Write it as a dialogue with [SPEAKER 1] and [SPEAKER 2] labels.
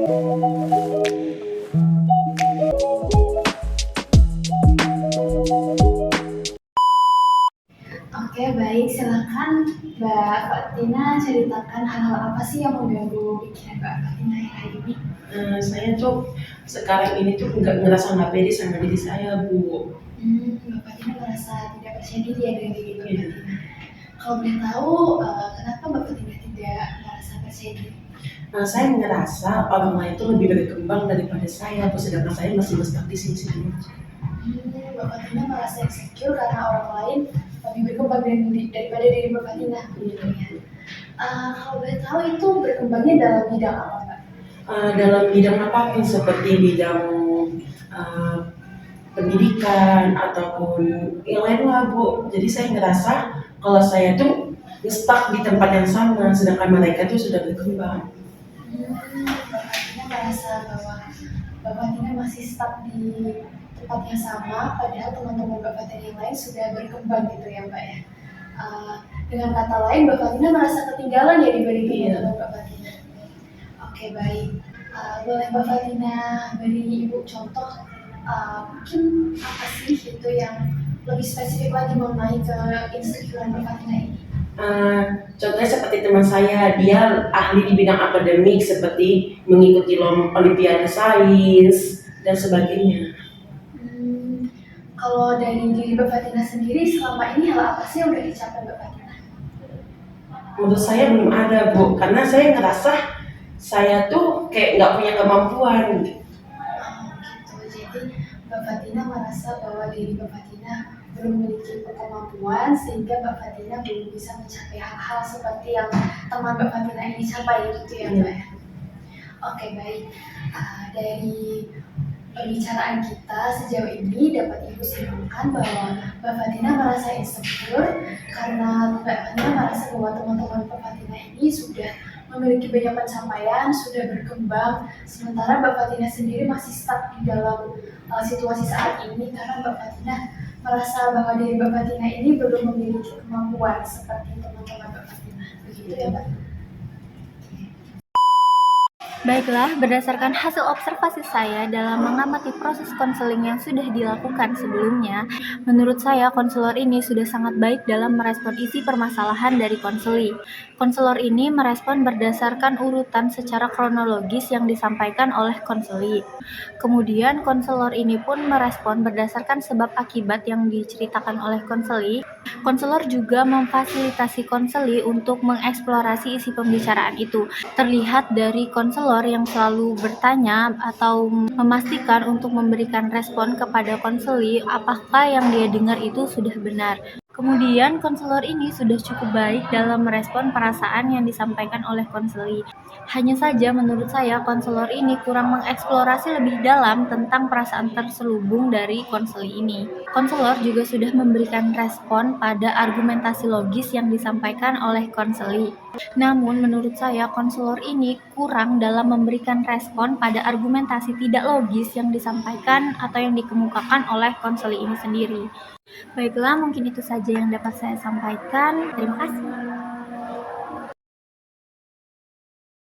[SPEAKER 1] Oke, baik. Silakan Mbak Fatina ceritakan hal-hal apa sih yang mengganggu pikiran Mbak Fatina akhir ini?
[SPEAKER 2] Saya tuh sekarang ini tuh nggak ngerasa nggak pede sama diri saya, Bu.
[SPEAKER 1] Mbak Fatina merasa tidak percaya diri ya dengan diri Mbak
[SPEAKER 2] Iya.
[SPEAKER 1] Fatina. Kalau boleh tahu, kenapa Mbak Fatina tidak merasa percaya diri?
[SPEAKER 2] Saya ngerasa orang lain tuh lebih berkembang daripada saya, Bu, sedangkan saya masih stuck di sini-sini.
[SPEAKER 1] Mbak Fatina merasa insecure karena orang lain lebih berkembang daripada diri Mbak Fatina. Gitu ya. Kalau boleh tahu itu berkembangnya dalam bidang apa, Mbak?
[SPEAKER 2] Dalam bidang apapun seperti bidang uh, pendidikan ataupun yang lain lah, Bu. Jadi saya ngerasa kalau saya tuh stuck di tempat yang sama, sedangkan mereka tuh sudah berkembang.
[SPEAKER 1] Mbak Fatina merasa bahwa Mbak Fatina masih stuck di tempat yang sama, padahal teman-teman Mbak Fatina yang lain sudah berkembang gitu ya, Mbak ya. Dengan kata lain, Mbak Fatina merasa ketinggalan ya dibanding teman-teman Mbak Fatina. Oke, baik. Boleh Mbak Fatina beri Ibu contoh, mungkin apa sih itu yang lebih spesifik lagi mengenai ke insecure Mbak Fatina ini?
[SPEAKER 2] Contohnya seperti teman saya, dia ahli di bidang akademik seperti mengikuti olimpiade sains dan sebagainya.
[SPEAKER 1] Kalau dari diri Mbak Fatina sendiri selama ini hal apa sih yang udah dicapai Mbak Fatina?
[SPEAKER 2] Menurut saya belum ada, Bu, karena saya ngerasa saya tuh kayak nggak punya kemampuan.
[SPEAKER 1] Gitu. Jadi Mbak Fatina merasa bahwa diri Mbak Fatina belum memiliki kemampuan sehingga Mbak Fatina belum bisa mencapai hal-hal seperti yang teman Mbak Fatina ini capai gitu ya Mbak ya. Oke, baik. Dari pembicaraan kita sejauh ini dapat Ibu simpulkan bahwa Mbak Fatina merasa insecure karena Mbak Fatina merasa bahwa teman-teman Mbak Fatina ini sudah memiliki banyak pencapaian, sudah berkembang, sementara Mbak Fatina sendiri masih stuck di dalam situasi saat ini karena Mbak Fatina merasa bahwa diri Mbak Fatina ini belum memiliki kemampuan seperti teman-teman Mbak Fatina. Begitu ya, Mbak?
[SPEAKER 3] Baiklah, berdasarkan hasil observasi saya dalam mengamati proses konseling yang sudah dilakukan sebelumnya, menurut saya konselor ini sudah sangat baik dalam merespon isi permasalahan dari konseli. Konselor ini merespon berdasarkan urutan secara kronologis yang disampaikan oleh konseli. Kemudian konselor ini pun merespon berdasarkan sebab akibat yang diceritakan oleh konseli. Konselor juga memfasilitasi konseli untuk mengeksplorasi isi pembicaraan itu. Terlihat dari konselor yang selalu bertanya atau memastikan untuk memberikan respon kepada konseli apakah yang dia dengar itu sudah benar. Kemudian konselor ini sudah cukup baik dalam merespon perasaan yang disampaikan oleh konseli. Hanya saja menurut saya konselor ini kurang mengeksplorasi lebih dalam tentang perasaan terselubung dari konseli ini. Konselor juga sudah memberikan respon pada argumentasi logis yang disampaikan oleh konseli. Namun menurut saya konselor ini kurang dalam memberikan respon pada argumentasi tidak logis yang disampaikan atau yang dikemukakan oleh konseli ini sendiri. Baiklah, mungkin itu saja yang dapat saya sampaikan. Terima kasih.